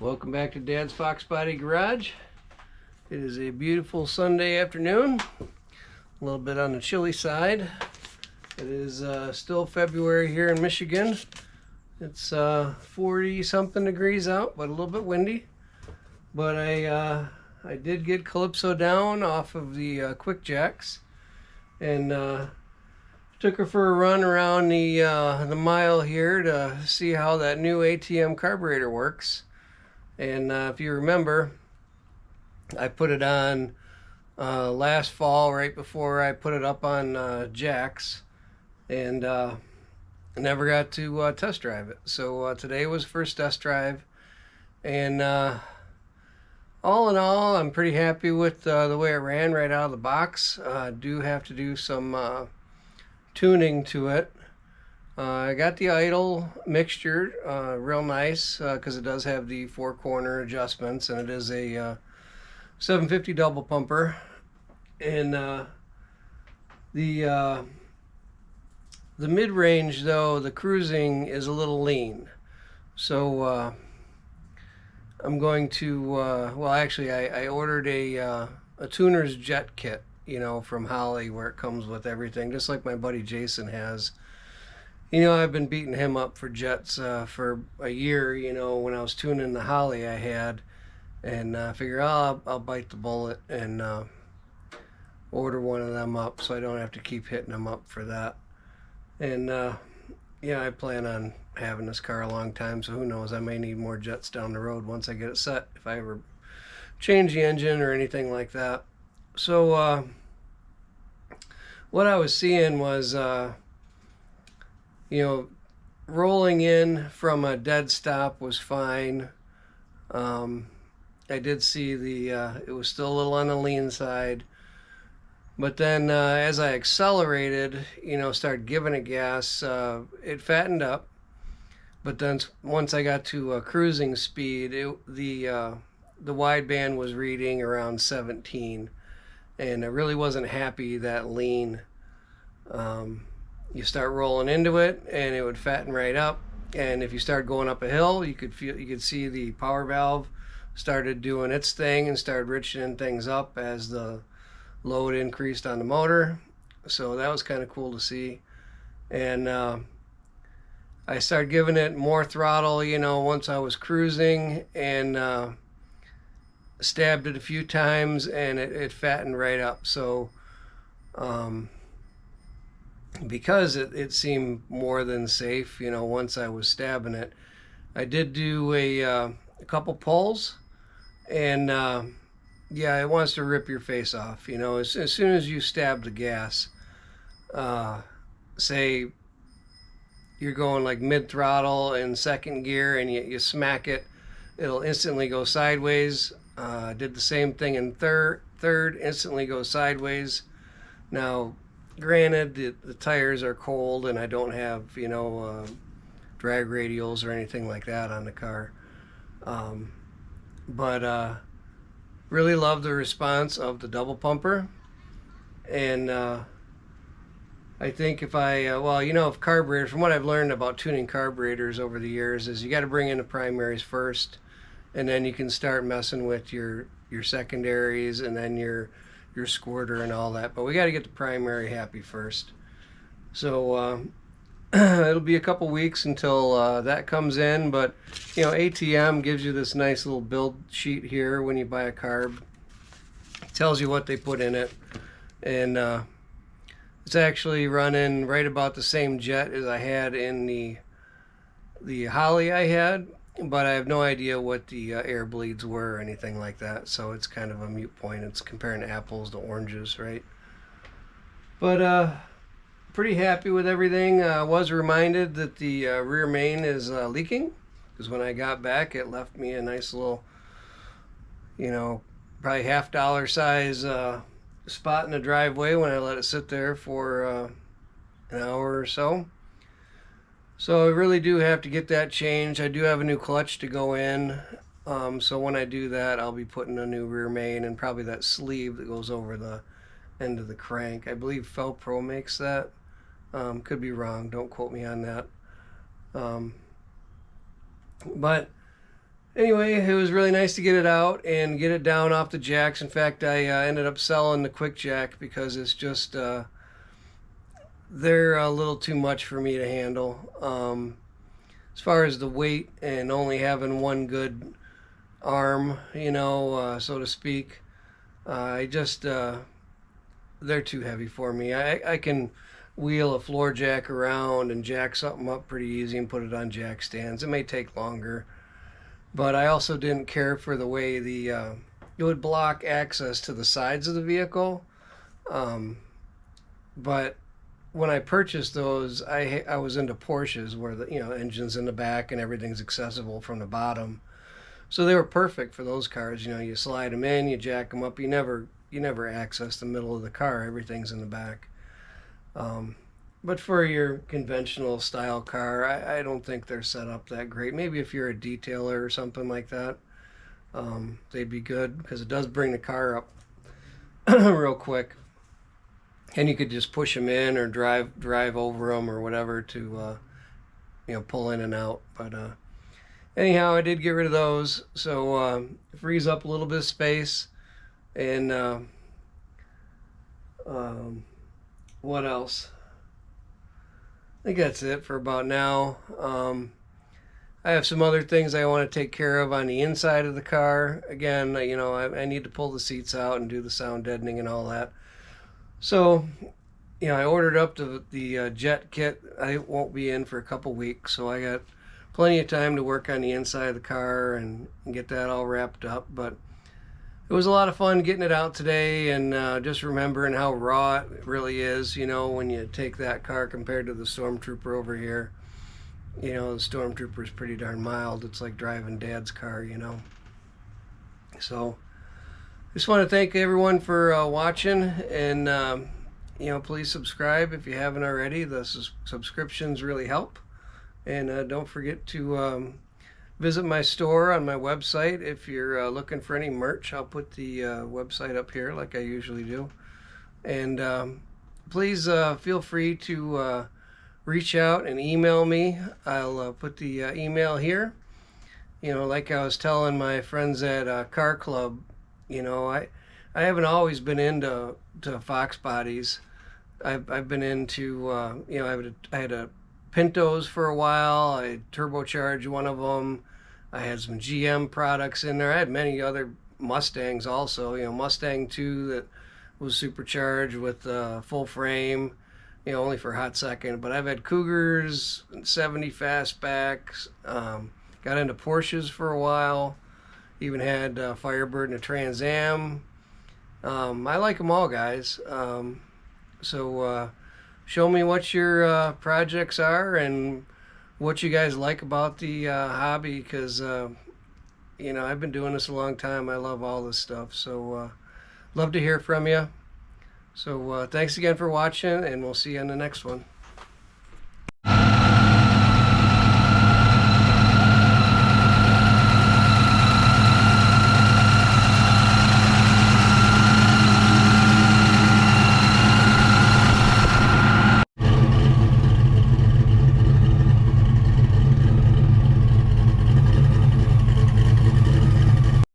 Welcome back to Dad's Foxbody Garage. It is a beautiful Sunday afternoon, a little bit on the chilly side. It is still February here in Michigan. It's 40 something degrees out, but a little bit windy. But I did get Calypso down off of the quick jacks and took her for a run around the mile here to see how that new ATM carburetor works. And if you remember, I put it on last fall right before I put it up on jacks, and never got to test drive it. So today was first test drive, and all in all, I'm pretty happy with the way it ran right out of the box. I do have to do some tuning to it. I got the idle mixture real nice because it does have the 4-corner adjustments, and it is a 750 double pumper. And the mid-range, though, the cruising is a little lean. So I'm going to, well, actually, I ordered a tuner's jet kit, you know, from Holly, where it comes with everything, just like my buddy Jason has. You know, I've been beating him up for jets for a year, you know, when I was tuning the Holly I had, and I figure, oh, I'll bite the bullet and order one of them up so I don't have to keep hitting them up for that. And, yeah, I plan on having this car a long time, so who knows, I may need more jets down the road once I get it set, if I ever change the engine or anything like that. So, what I was seeing was, you know, rolling in from a dead stop was fine. I did see it was still a little on the lean side. But then as I accelerated, you know, started giving it gas, it fattened up. But then once I got to cruising speed, the wideband was reading around 17. And I really wasn't happy that lean. You start rolling into it and it would fatten right up, and if you start going up a hill, you could see the power valve started doing its thing and started richening things up as the load increased on the motor. So that was kind of cool to see. And I started giving it more throttle, you know, once I was cruising, and stabbed it a few times, and it fattened right up. So because it seemed more than safe, you know, once I was stabbing it. I did do a couple pulls, and yeah, it wants to rip your face off, you know, as soon as you stab the gas. Say you're going like mid-throttle in second gear and you smack it, it'll instantly go sideways. Did the same thing in third, instantly go sideways. Now, granted, the tires are cold and I don't have, you know, drag radials or anything like that on the car. But really love the response of the double pumper. And I think if well, you know, if carburetors, from what I've learned about tuning carburetors over the years, is you got to bring in the primaries first, and then you can start messing with your secondaries and then your squirter and all that. But we got to get the primary happy first. So it'll be a couple weeks until that comes in. But, you know, ATM gives you this nice little build sheet here when you buy a carb. It tells you what they put in it. And it's actually running right about the same jet as I had in the Holly I had. But I have no idea what the air bleeds were or anything like that, so it's kind of a moot point. It's comparing apples to oranges, right? But pretty happy with everything. I was reminded that the rear main is leaking, because when I got back, it left me a nice little, you know, probably $50 size spot in the driveway when I let it sit there for an hour or so. So I really do have to get that changed. I do have a new clutch to go in. So when I do that, I'll be putting a new rear main and probably that sleeve that goes over the end of the crank. I believe Felpro makes that. Could be wrong. Don't quote me on that. But Anyway, it was really nice to get it out and get it down off the jacks. In fact, I ended up selling the quick jack because it's just they're a little too much for me to handle. As far as the weight and only having one good arm, so to speak, I just they're too heavy for me. I can wheel a floor jack around and jack something up pretty easy and put it on jack stands. It may take longer, but I also didn't care for the way it would block access to the sides of the vehicle. But when I purchased those, I was into Porsches where the engine's in the back and everything's accessible from the bottom. So they were perfect for those cars. You slide them in, you jack them up. You never access the middle of the car. Everything's in the back. But for your conventional style car, I don't think they're set up that great. Maybe if you're a detailer or something like that, they'd be good because it does bring the car up real quick. And you could just push them in or drive over them or whatever to pull in and out. But anyhow, I did get rid of those, so it frees up a little bit of space. And what else? I think that's it for about now. I have some other things I want to take care of on the inside of the car. Again, I need to pull the seats out and do the sound deadening and all that. So, I ordered up the jet kit. I won't be in for a couple weeks, so I got plenty of time to work on the inside of the car and get that all wrapped up. But it was a lot of fun getting it out today and just remembering how raw it really is, when you take that car compared to the Stormtrooper over here. The Stormtrooper is pretty darn mild. It's like driving Dad's car, So, just want to thank everyone for watching, and please subscribe if you haven't already. The subscriptions really help. And don't forget to visit my store on my website if you're looking for any merch. I'll put the website up here like I usually do. And please feel free to reach out and email me. I'll put the email here. Like I was telling my friends at Car Club, I haven't always been into Fox bodies. I've been into I had a Pintos for a while. I turbocharged one of them. I had some GM products in there. I had many other Mustangs also. Mustang 2 that was supercharged with full frame. Only for a hot second. But I've had Cougars, 70 fastbacks. Got into Porsches for a while. Even had Firebird and a Trans Am. I like them all, guys. So show me what your projects are and what you guys like about the hobby, because I've been doing this a long time. I love all this stuff. So love to hear from you. So thanks again for watching, and we'll see you on the next one.